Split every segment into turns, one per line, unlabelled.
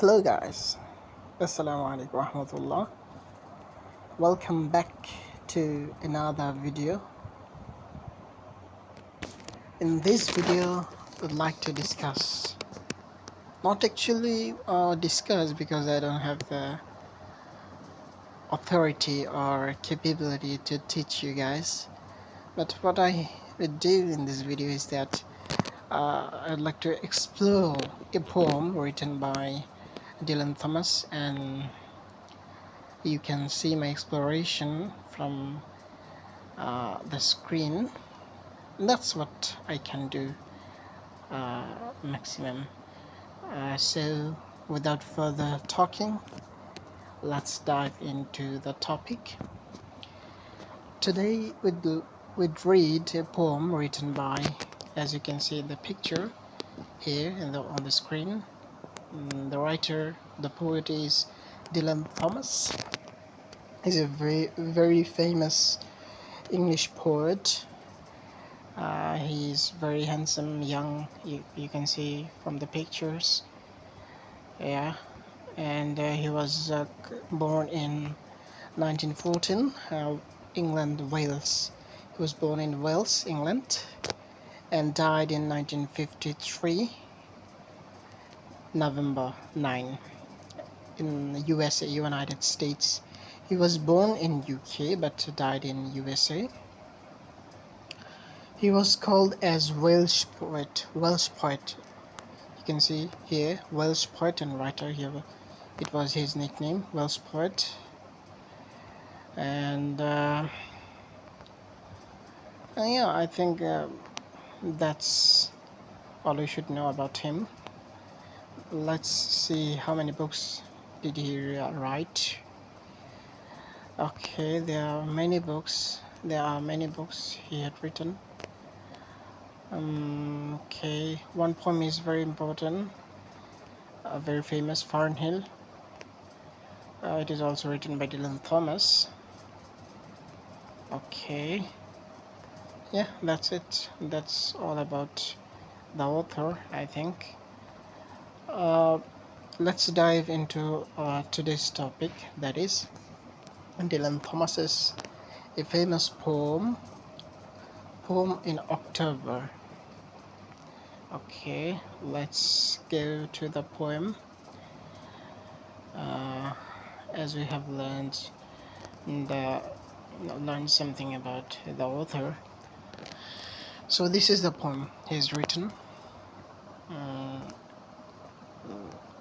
Hello guys, Assalamu alaikum warahmatullah. Welcome back to another video. In this video, I'd like to discuss, not actually discuss because I don't have the authority or capability to teach you guys, but what I would do in this video is that I'd like to explore a poem written by Dylan Thomas, and you can see my exploration from the screen. That's what I can do maximum. So without further talking, let's dive into the topic. Today we'd read a poem written by, as you can see in the picture here on the screen. The writer, the poet is Dylan Thomas. He's a very famous English poet. He's very handsome, young. You can see from the pictures. Yeah, and he was born in 1914, England, Wales. He was born in Wales, England, and died in 1953, November 9, in USA, United States. He was born in UK but died in USA. He was called as Welsh poet. You can see here, Welsh poet and writer here. It was his nickname, Welsh poet. And yeah, I think that's all you should know about him. Let's see how many books did he write. Okay, there are many books he had written. Okay, one poem is very important, very famous, Farnhill. It is also written by Dylan Thomas. Okay, yeah, that's it. That's all about the author, I think. Let's dive into today's topic, that is Dylan Thomas's a famous poem in October. Okay, let's go to the poem. As we have learned something about the author. So this is the poem he's written.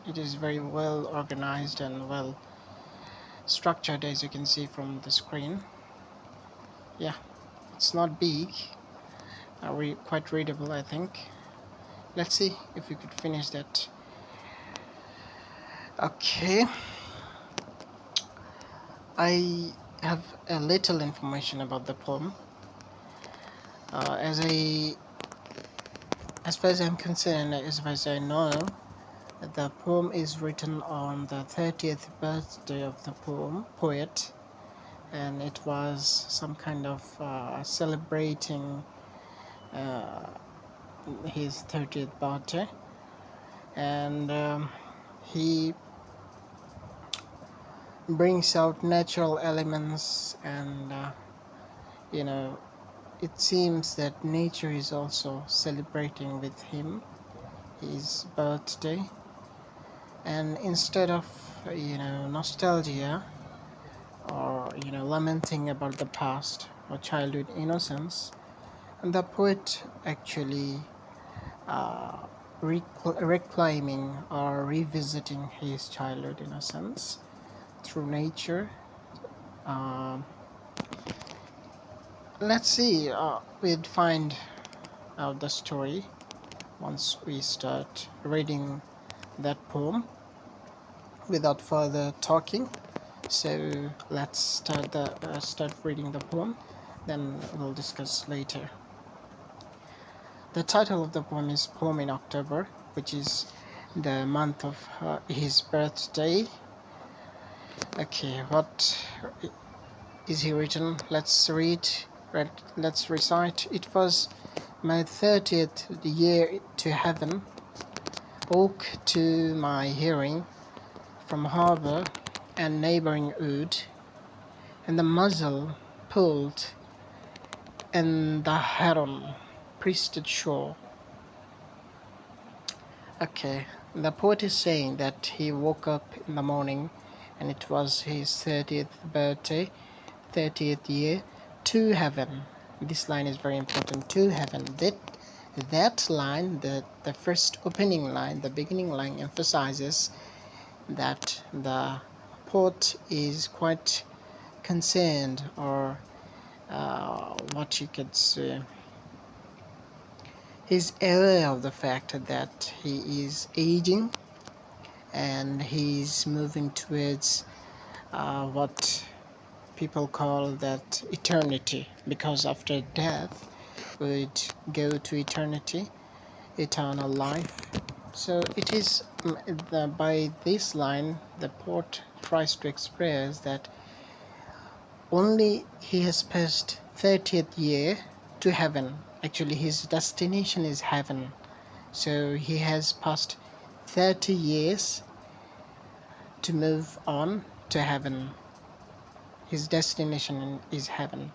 It is very well organized and well structured, as you can see from the screen. Yeah, it's not big, quite readable, I think. Let's see if we could finish that. Okay, I have a little information about the poem. As far as I'm concerned, as far as I know, the poem is written on the 30th birthday of the poet, and it was some kind of celebrating his 30th birthday, and he brings out natural elements, and it seems that nature is also celebrating with him his birthday. And instead of nostalgia or lamenting about the past or childhood innocence, the poet actually reclaiming or revisiting his childhood innocence through nature. Let's see, we'd find out the story once we start reading that poem. Without further talking, so let's start reading the poem, then we'll discuss later. The title of the poem is Poem in October, which is the month of his birthday. Okay, what is he written? Let's recite. It was my 30th year to heaven, woke to my hearing, from harbor and neighboring wood, and the muzzle pulled, and the heron priested shore. Okay, the poet is saying that he woke up in the morning and it was his 30th birthday, 30th year, to heaven. This line is very important, to heaven. That line, the first opening line, the beginning line, emphasizes that the poet is quite concerned, or what you could say, he's aware of the fact that he is aging and he's moving towards what people call that eternity, because after death we'd go to eternity, eternal life. So it is by this line the poet tries to express that only he has passed 30th year to heaven. Actually his destination is heaven, so he has passed 30 years to move on to heaven. His destination is heaven.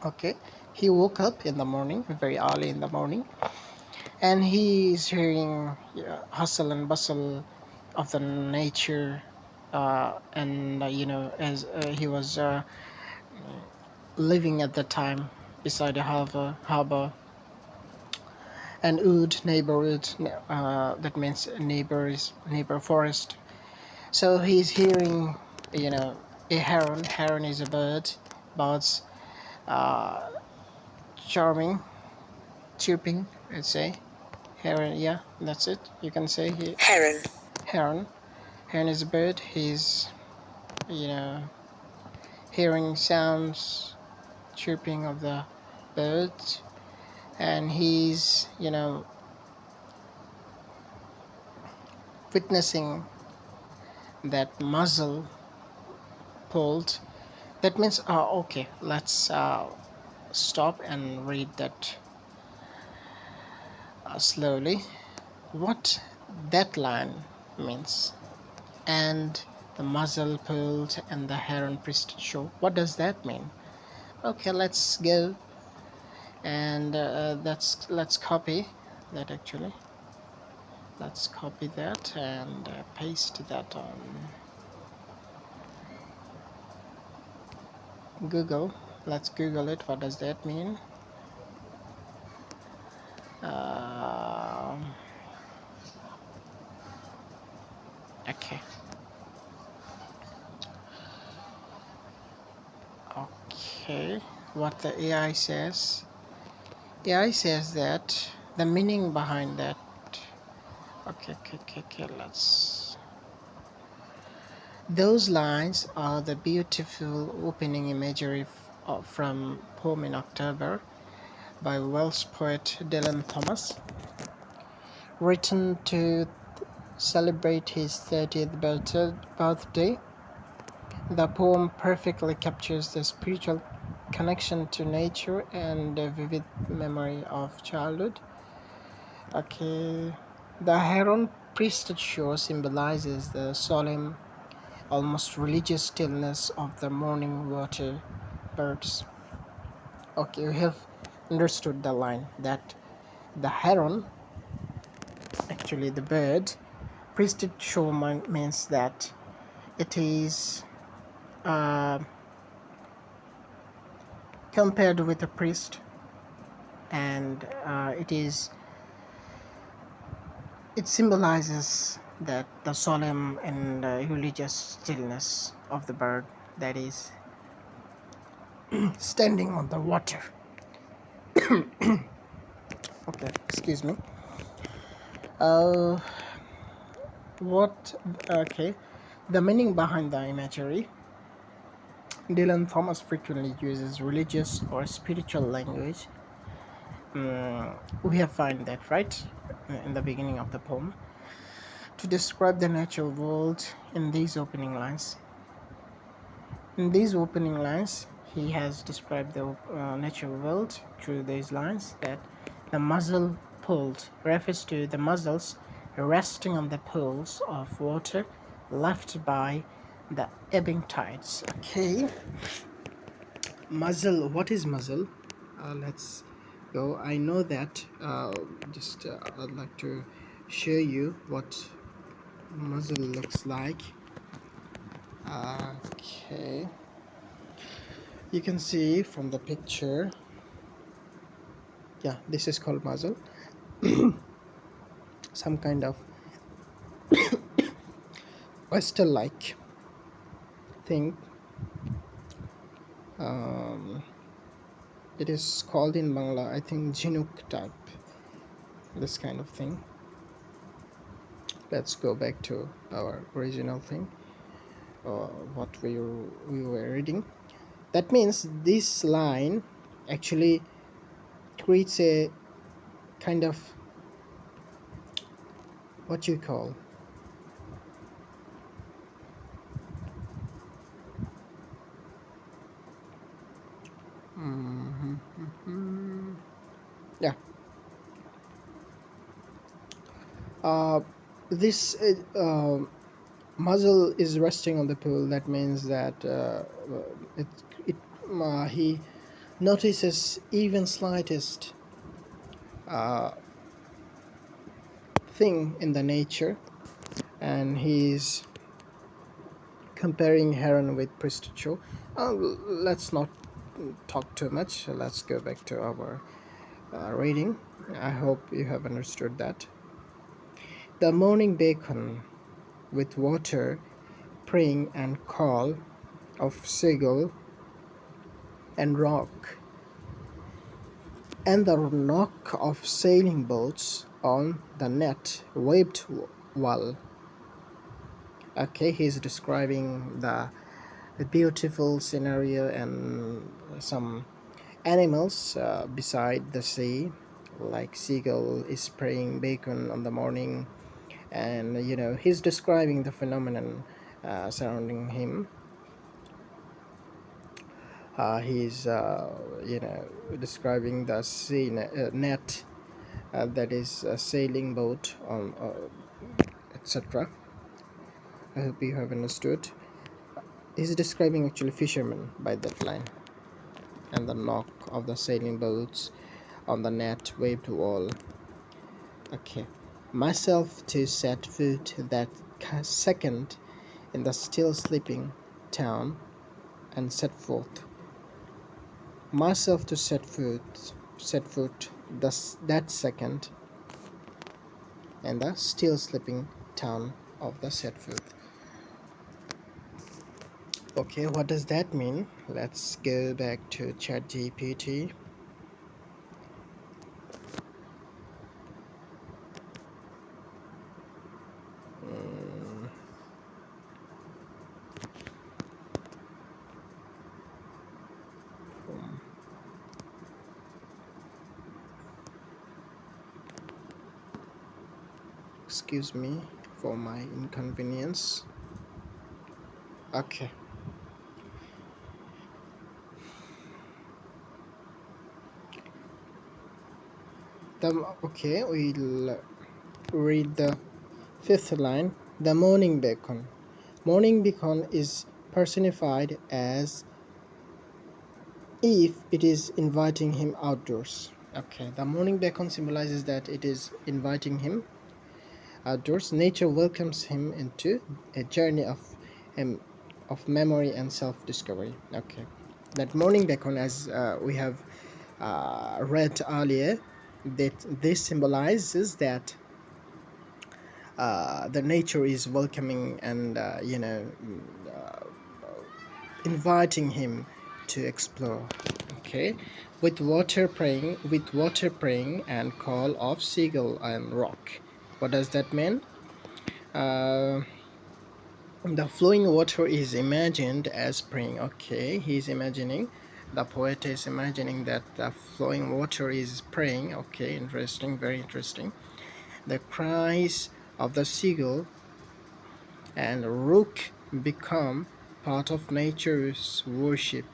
Okay, he woke up in the morning, very early in the morning, and he is hearing hustle and bustle of the nature, and as he was living at the time beside the harbor and wood neighborhood, that means neighbor forest. So he's hearing, a heron. Heron is a bird. Birds, uh, charming, chirping. Let's say heron. Yeah, that's it. You can say heron. Heron. Heron is a bird. He's, hearing sounds, chirping of the birds, and he's, witnessing that muzzle pulled. That means, okay, let's stop and read that slowly. What that line means, and the muzzle pulled and the heron priested show. What does that mean? Okay, let's go and let's copy that actually. Let's copy that and paste that on Google. Let's Google it. What does that mean? Okay. Okay. What the AI says. AI says that the meaning behind that. Okay. Let's. Those lines are the beautiful opening imagery from Poem in October by Welsh poet Dylan Thomas, written to celebrate his 30th birthday. The poem perfectly captures the spiritual connection to nature and the vivid memory of childhood. Okay, the heron priesthood shore symbolizes the solemn, almost religious stillness of the morning water birds. Okay, we have understood the line that the heron, actually the bird, priesthood shore means that it is compared with a priest, and it symbolizes that the solemn and religious stillness of the bird that is standing on the water. Okay, excuse me. The meaning behind the imagery. Dylan Thomas frequently uses religious or spiritual language. We have found that, right, in the beginning of the poem, to describe the natural world in these opening lines. In these opening lines, he has described the natural world through these lines, that the muzzle pulled refers to the muzzles resting on the pools of water left by the ebbing tides. Okay, muzzle. What is muzzle? Let's go. I know that. Just I'd like to show you what muzzle looks like. Okay, you can see from the picture. Yeah, this is called muzzle. Some kind of oyster-like thing. It is called in Bangla, I think, Jhinuk type. This kind of thing. Let's go back to our original thing. What we were reading. That means this line actually creates a kind of what you call yeah. This muzzle is resting on the pool. That means that it it he notices even slightest thing in the nature, and he's comparing heron with pistachio. Let's not talk too much. Let's go back to our reading. I hope you have understood that. The morning bacon with water, praying and call of seagull and rock, and the knock of sailing boats on the net waved wall. Okay, he's describing the beautiful scenario and some animals beside the sea, like seagull is spraying bacon on the morning, and he's describing the phenomenon surrounding him. He's describing the sea net that is a sailing boat on etc. I hope you have understood. He's describing actually fishermen by that line, and the knock of the sailing boats on the net waved wall. Okay, myself to set foot that second in the still sleeping town and set forth. Myself to set foot that second in the still sleeping town of the set foot. Okay, what does that mean? Let's go back to ChatGPT. Excuse me for my inconvenience. Okay. Okay, we'll read the fifth line. The morning beacon. Morning beacon is personified as if it is inviting him outdoors. Okay, the morning beacon symbolizes that it is inviting him outdoors. Nature welcomes him into a journey of memory and self-discovery. Okay, that morning beacon, as we have read earlier, that this symbolizes that the nature is welcoming and inviting him to explore. Okay, with water praying and call of seagull and rock. What does that mean? The flowing water is imagined as praying. Okay, he's imagining, the poet is imagining that the flowing water is praying. Okay, interesting, very interesting. The cries of the seagull and rook become part of nature's worship.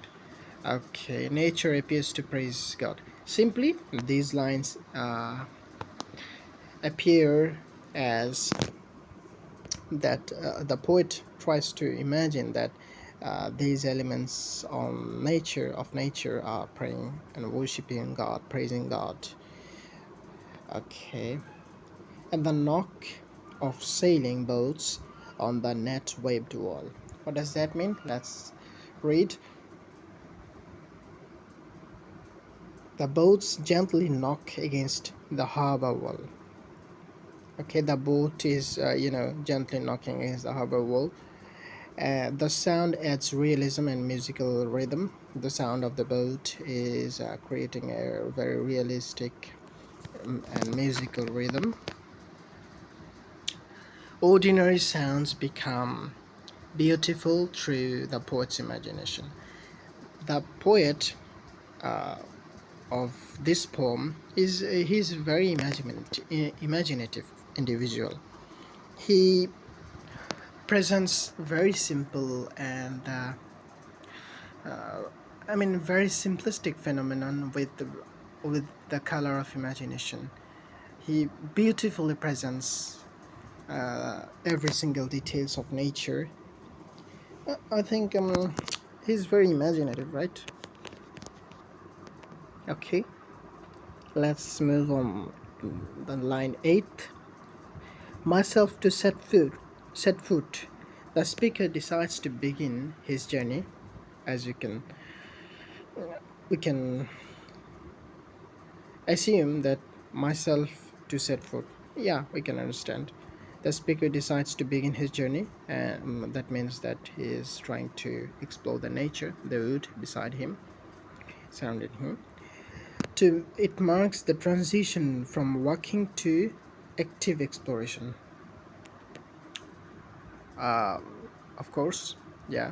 Okay, nature appears to praise God. Simply, these lines appear as that the poet tries to imagine that these elements of nature are praying and worshiping God, praising God. Okay, and the knock of sailing boats on the net-waved wall. What does that mean? Let's read. The boats gently knock against the harbor wall. Okay, the boat is, gently knocking against the harbor wall. The sound adds realism and musical rhythm. The sound of the boat is creating a very realistic and musical rhythm. Ordinary sounds become beautiful through the poet's imagination. The poet of this poem is he's a very imaginative individual. He presents very simple and very simplistic phenomenon with the color of imagination. He beautifully presents every single details of nature. I think he's very imaginative, right? Okay, let's move on to the line 8. Myself to set foot. The speaker decides to begin his journey. As we can assume that myself to set foot. Yeah, we can understand. The speaker decides to begin his journey, and that means that he is trying to explore the nature, the wood beside him, surrounding him. It marks the transition from walking to active exploration. Uh, of course, yeah,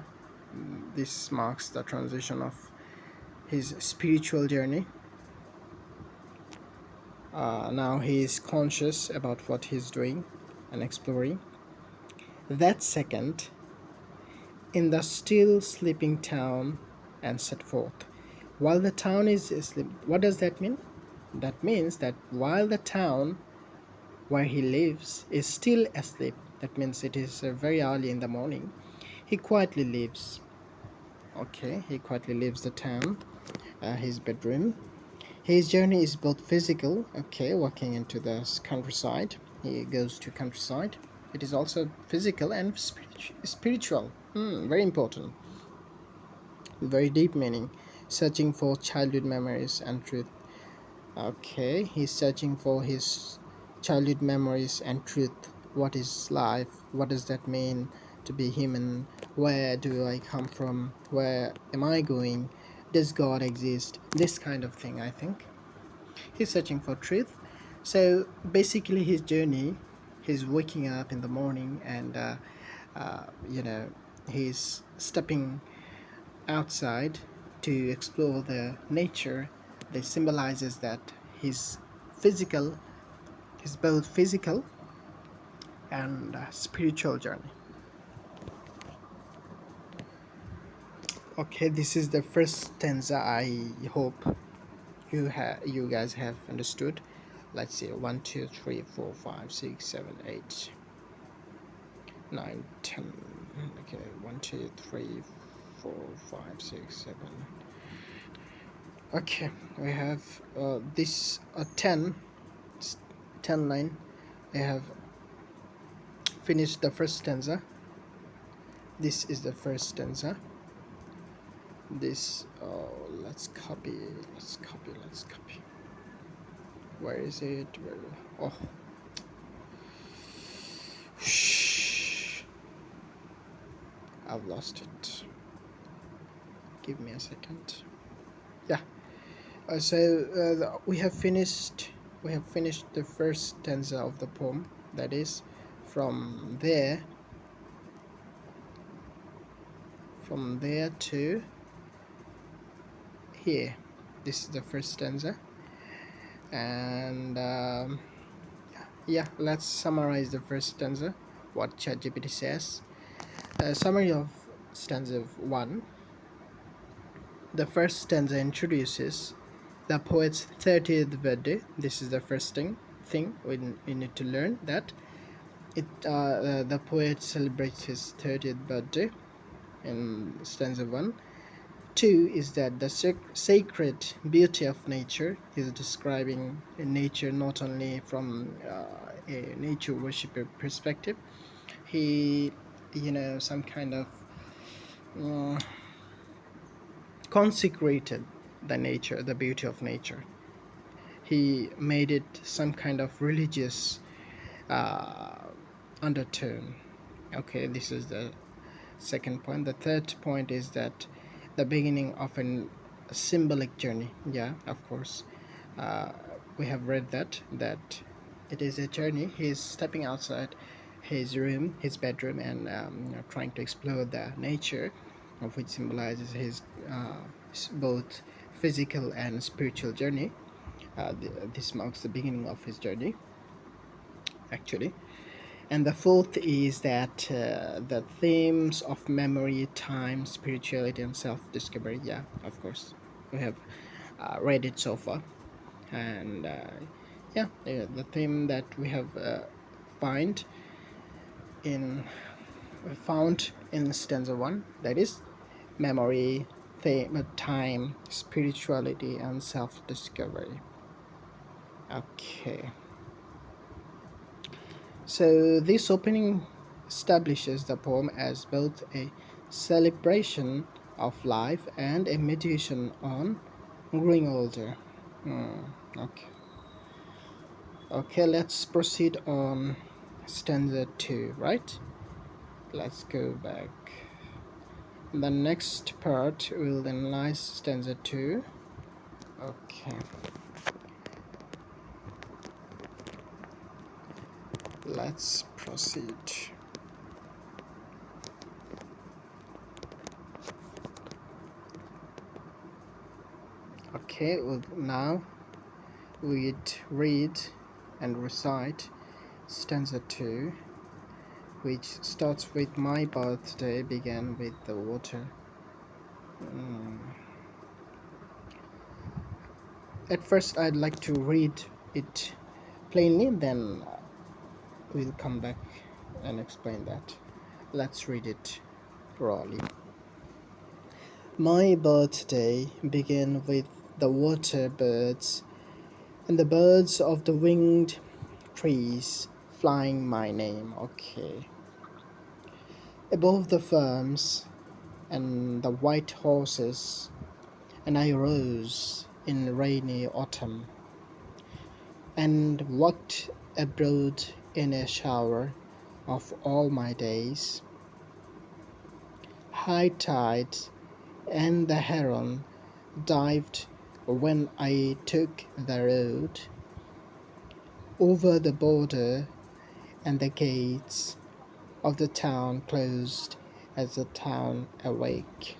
this marks the transition of his spiritual journey. Now he is conscious about what he's doing and exploring. That second, in the still sleeping town, and set forth. While the town is asleep, what does that mean? That means that while the town where he lives is still asleep, that means it is very early in the morning, he quietly leaves. Okay, he quietly leaves the town, his bedroom. His journey is both physical, okay, walking into the countryside. He goes to countryside. It is also physical and spiritual. Very important. Very deep meaning. Searching for childhood memories and truth. Okay, he's searching for his childhood memories and truth. What is life? What does that mean to be human? Where do I come from? Where am I going? Does God exist? This kind of thing, I think. He's searching for truth. So basically, his journey, he's waking up in the morning and, uh, you know, he's stepping outside to explore the nature. That symbolizes that his physical, his both physical and spiritual journey. Okay, this is the first stanza. I hope you guys have understood. Let's see, 1 2 3 4 5 6 7 8 9 10. Okay, 1 2 3 4 5 6 7. Okay, we have this 10 line. I have finished the first stanza. This is the first stanza. This let's copy. Where is it? Oh, shh, I've lost it. Give me a second. Yeah. We have finished the first stanza of the poem. That is, from there to here. This is the first stanza, and yeah, let's summarize the first stanza. What ChatGPT says. Summary of stanza 1. The first stanza introduces the poet's 30th birthday. This is the first thing we need to learn, that The poet celebrates his 30th birthday in stanza 1. 2 is that the sacred beauty of nature. He's describing nature not only from a nature worshipper perspective. He, some kind of uh, consecrated the beauty of nature. He made it some kind of religious uh, undertone. Okay, this is the second point. The third point is that the beginning of a symbolic journey. Yeah, of course. Uh, we have read that it is a journey. He's stepping outside his bedroom, and trying to explore the nature, of which symbolizes his both physical and spiritual journey. This marks the beginning of his journey, actually. And the fourth is that the themes of memory, time, spirituality, and self discovery. Yeah, of course. We have read it so far. And the theme that we have find in found in stanza 1, that is memory, time, spirituality, and self discovery. Okay. So this opening establishes the poem as both a celebration of life and a meditation on growing older. Okay. Okay, let's proceed on stanza 2, right? Let's go back. The next part will analyze stanza 2. Okay. Let's proceed. Okay, well, now we'd read and recite stanza 2, which starts with my birthday began with the water. At first I'd like to read it plainly, then we'll come back and explain that. Let's read it rawly. My birthday began with the water birds and the birds of the winged trees flying my name. Okay. Above the farms and the white horses, and I rose in rainy autumn and walked abroad in a shower of all my days. High tide and the heron dived when I took the road over the border, and the gates of the town closed as the town awake.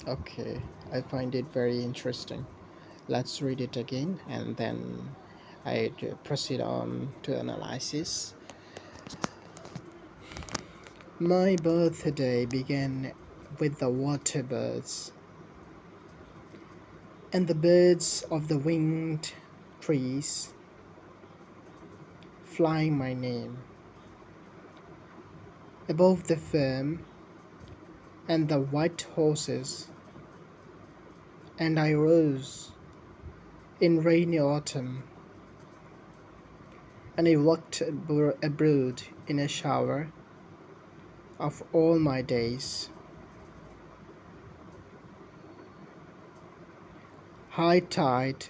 Okay, I find it very interesting. Let's read it again, and then I proceed on to analysis. My birthday began with the water birds and the birds of the winged trees flying my name. Above the farm and the white horses, and I rose in rainy autumn, and I walked abroad in a shower of all my days. High tide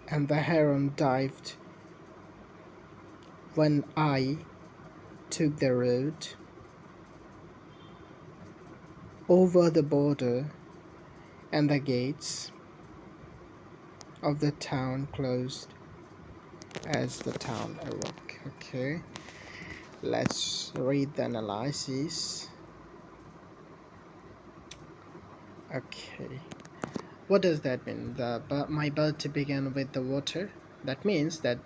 and the heron dived when I took the road over the border, and the gates of the town closed as the town awoke. Okay, let's read the analysis. Okay, what does that mean? My birthday began with the water. That means that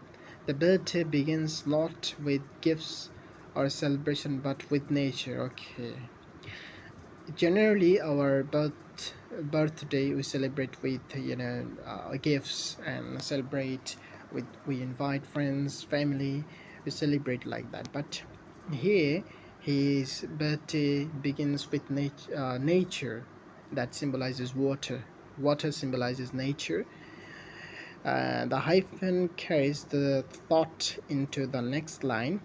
the birthday begins not with gifts or celebration, but with nature. Okay. Generally, our birthday we celebrate with gifts, and celebrate with, we invite friends, family, we celebrate like that. But here his birthday begins with nature, that symbolizes water. Water symbolizes nature. The hyphen carries the thought into the next line.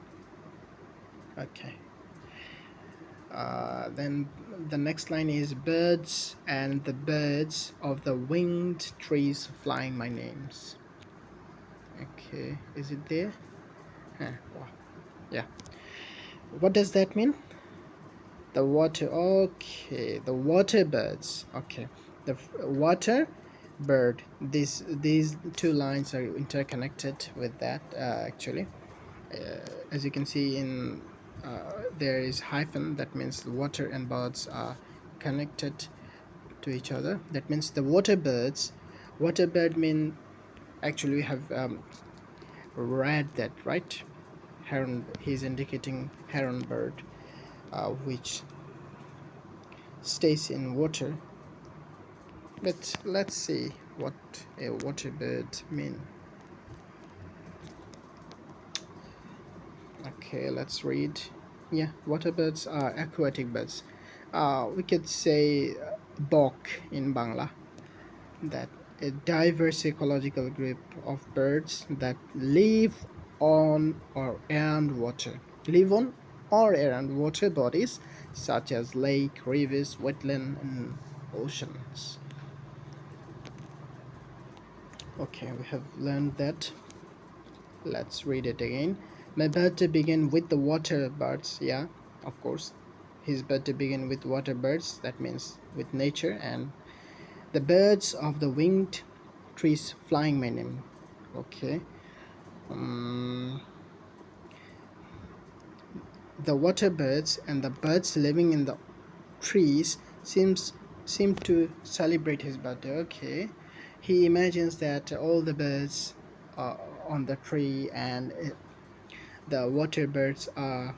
Okay. Then the next line is birds and the birds of the winged trees flying my names. Okay, is it there? Wow. Yeah. What does that mean? The water. Okay, the water birds. Okay, the water bird. These two lines are interconnected with that. Actually, as you can see in there is hyphen. That means water and birds are connected to each other. That means the water birds. Water bird mean, actually we have read that, right? Heron. He's indicating heron bird, which stays in water. But let's see what a water bird mean. Okay, let's read. Yeah, water birds are aquatic birds. We could say bok in Bangla, that a diverse ecological group of birds that live on or around water. Live on or around water bodies such as lake, rivers, wetland, and oceans. Okay, we have learned that. Let's read it again. My birthday began with the water birds. Yeah, of course. His birthday began with water birds. That means with nature, and the birds of the winged trees flying my name. Okay. The water birds and the birds living in the trees seem to celebrate his birthday. Okay. He imagines that all the birds are on the tree, and the water birds are,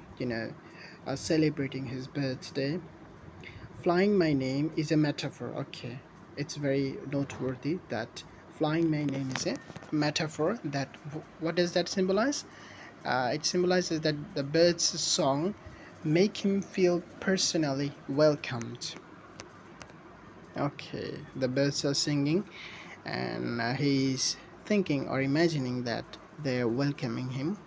are celebrating his birthday. Flying my name is a metaphor. Okay, it's very noteworthy that flying my name is a metaphor. That, what does that symbolize? It symbolizes that the bird's song make him feel personally welcomed. Okay, the birds are singing, and he's thinking or imagining that they're welcoming him.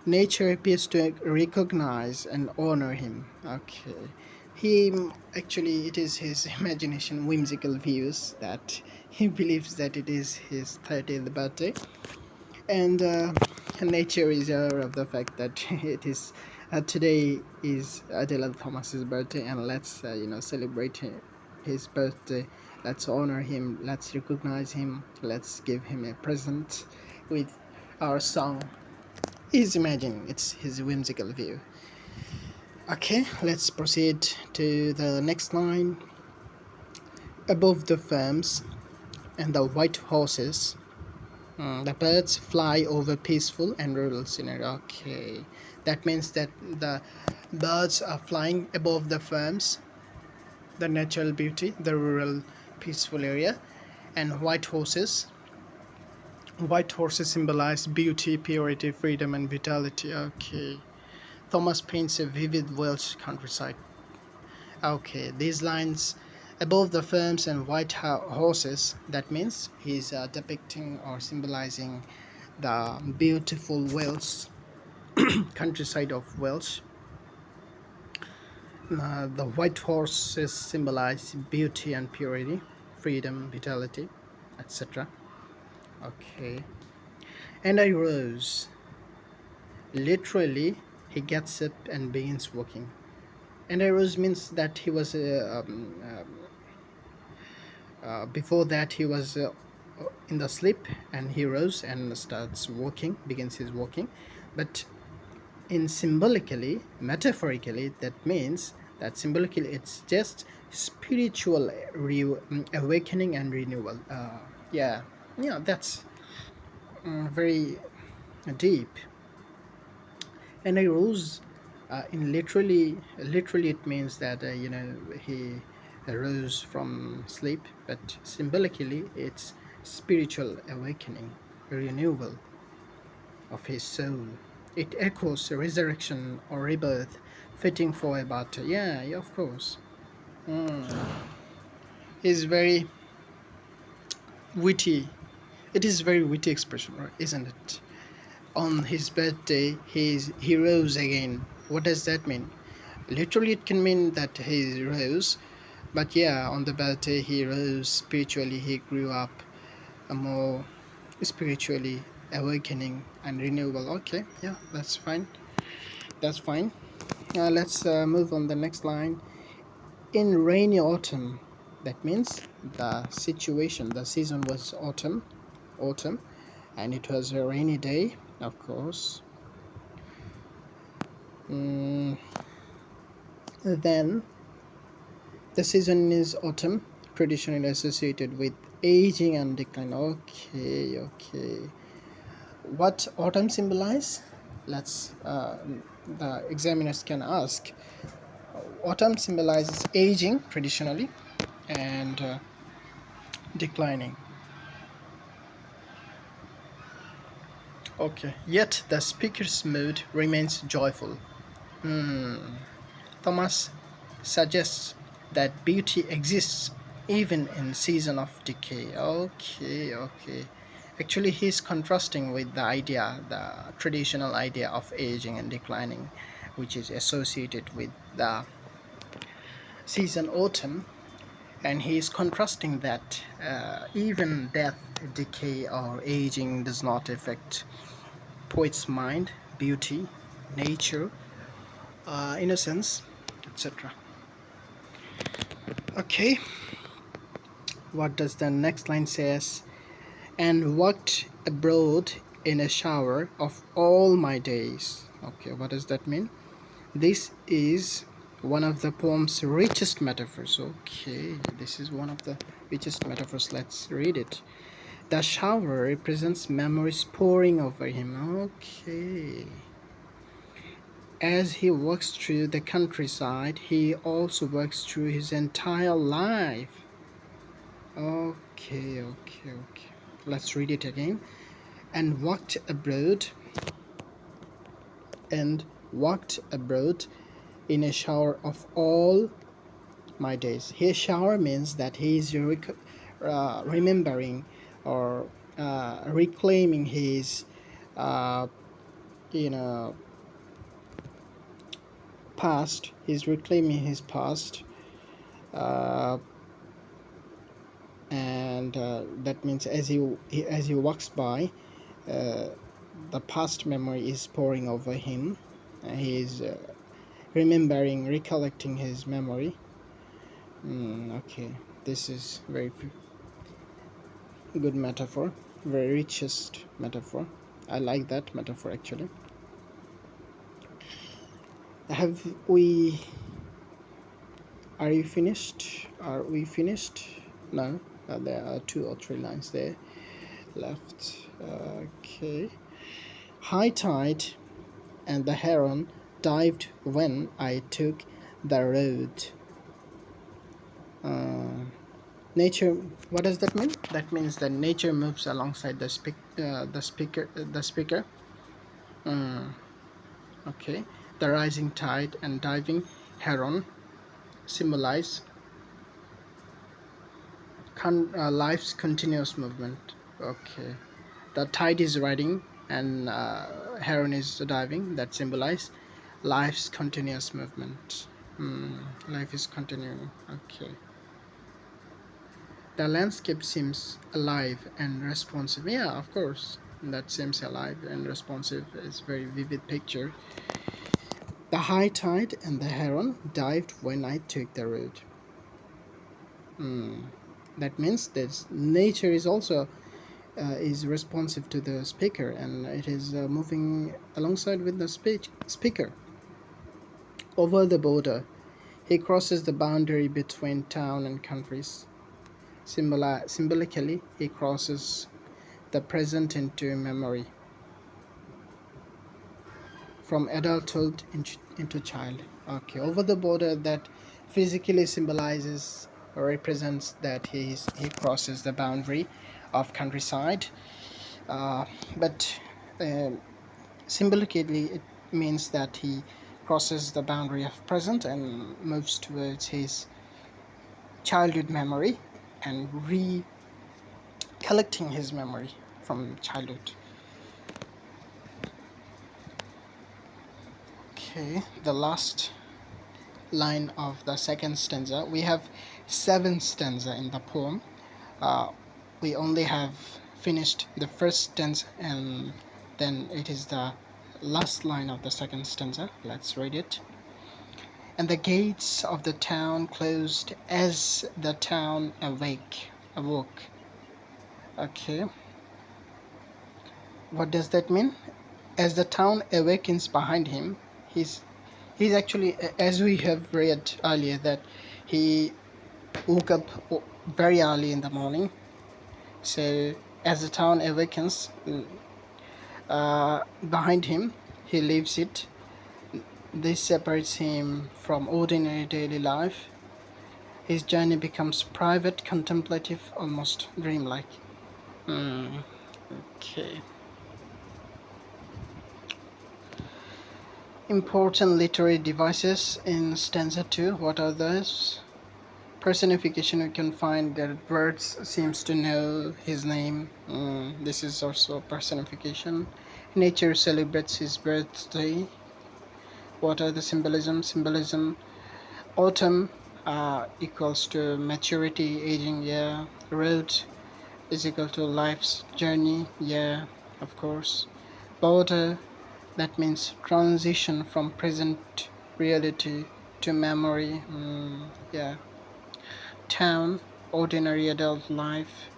Nature appears to recognize and honor him. Okay. He, actually, it is his imagination, whimsical views, that he believes that it is his 30th birthday. And nature is aware of the fact that it is today is Dylan Thomas's birthday, and let's celebrate his birthday. Let's honor him. Let's recognize him. Let's give him a present with our song. He's imagining, it's his whimsical view. Okay, let's proceed to the next line. Above the farms and the white horses, the birds fly over peaceful and rural scenery. Okay, that means that the birds are flying above the farms, the natural beauty, the rural peaceful area, and white horses. White horses symbolize beauty, purity, freedom, and vitality. Okay. Thomas paints a vivid Welsh countryside. Okay, these lines above the farms and white horses, that means he's depicting or symbolizing the beautiful Welsh countryside of Welsh. The white horses symbolize beauty and purity, freedom, vitality, etc. Okay. And I rose. Literally, he gets up and begins walking. And I rose means that he was before that he was in the sleep, and he rose and starts walking, begins his walking. But in symbolically, metaphorically, that means that symbolically it's just spiritual awakening and renewal. Yeah, that's very deep. And I rose, in literally it means that he arose from sleep, but symbolically it's spiritual awakening, renewal. of his soul. It echoes resurrection or rebirth, fitting for a battle. Yeah, yeah, of course. Mm. He's very witty. It is very witty expression, right? Isn't it? On his birthday, he rose again. What does that mean? Literally, it can mean that he rose, but yeah, on the birthday he rose spiritually. He grew up a more spiritually awakening and renewable. Okay, yeah, that's fine. That's fine. Let's move on the next line. In rainy autumn, that means the season was autumn, and it was a rainy day, of course. Mm, then the season is autumn, traditionally associated with aging and decline. Okay, okay. What autumn symbolize? Let's the examiners can ask. Autumn symbolizes aging traditionally and declining. Okay. Yet the speaker's mood remains joyful. Hmm. Thomas suggests that beauty exists even in season of decay. Okay, okay. Actually, he's contrasting with the traditional idea of aging and declining, which is associated with the season autumn, and he's contrasting that even death, decay, or aging does not affect poet's mind, beauty, nature, innocence, etc. Okay, what does the next line says? And walked abroad in a shower of all my days. Okay, what does that mean? This is one of the poem's richest metaphors. Okay, this is one of the richest metaphors. Let's read it. The shower represents memories pouring over him. Okay. As he walks through the countryside, he also walks through his entire life. Okay, okay, okay. Let's read it again. And walked abroad in a shower of all my days. His shower means that he is remembering or reclaiming his uh, you know past. He's reclaiming his past, uh, and that means as he walks by, uh, the past memory is pouring over him. He is remembering, recollecting his memory. Okay, this is very good metaphor, very richest metaphor. I like that metaphor actually. Have we? Are you finished? Are we finished? No, there are 2 or 3 lines there left. Okay. High tide and the heron dived when I took the road. Nature. What does that mean? That means that nature moves alongside the speaker. Okay. The rising tide and diving heron symbolize life's continuous movement. Okay. The tide is riding and heron is diving. That symbolize life's continuous movement. Life is continuing. Okay. The landscape seems alive and responsive. Yeah, of course. That seems alive and responsive. It's a very vivid picture. The high tide and the heron dived when I took the road. That means that nature is also is responsive to the speaker, and it is moving alongside with the speaker. Over the border, he crosses the boundary between town and countries. Symbolically, he crosses the present into memory, from adulthood into child. Okay, over the border, that physically symbolizes or represents that he crosses the boundary of countryside, but Symbolically, it means that he crosses the boundary of present and moves towards his childhood memory and recollecting his memory from childhood. Okay, the last line of the second stanza. We have 7 stanza in the poem. We only have finished the first stanza, and then it is the last line of the second stanza. Let's read it. And the gates of the town closed as the town awoke. Okay, what does that mean? As the town awakens behind him, he's actually, as we have read earlier, that he woke up very early in the morning. So as the town awakens behind him, he leaves it. This separates him from ordinary daily life. His journey becomes private, contemplative, almost dreamlike. Okay. Important literary devices in stanza 2. What are those? Personification, we can find that birds seems to know his name. This is also personification. Nature celebrates his birthday. What are the symbolism? Autumn equals to maturity, aging, yeah. Road is equal to life's journey, yeah, of course. Border, that means transition from present reality to memory, yeah. Town, ordinary adult life.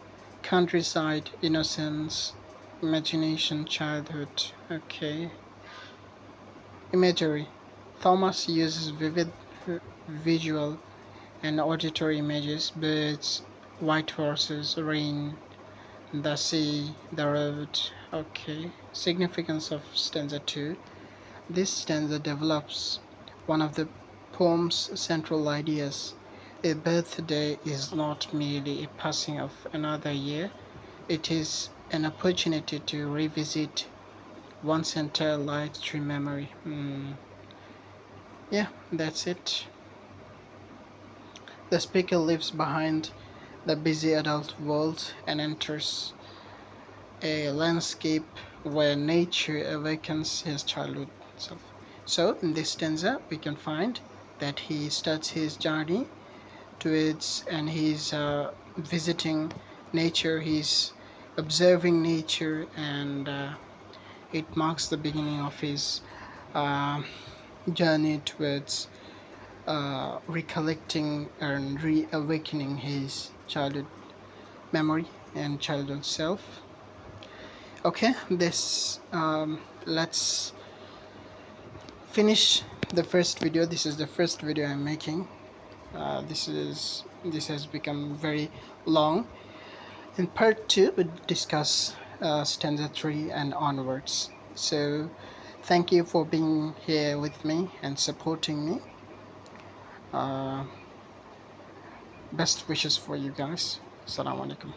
Countryside, innocence, imagination, childhood. Okay. Imagery. Thomas uses vivid visual and auditory images: birds, white horses, rain, the sea, the road. Okay. Significance of stanza 2. This stanza develops one of the poem's central ideas. A birthday is not merely a passing of another year, it is an opportunity to revisit one's entire life through memory. Yeah, that's it. The speaker leaves behind the busy adult world and enters a landscape where nature awakens his childhood self. So, in this stanza, we can find that he starts his journey towards, and he's visiting nature, he's observing nature, and it marks the beginning of his uh, journey towards recollecting and reawakening his childhood memory and childhood self. Okay, this let's finish the first video. This is the first video I'm making. This has become very long. In part 2 we discuss stanza 3 and onwards. So thank you for being here with me and supporting me. Best wishes for you guys. Assalamu alaikum.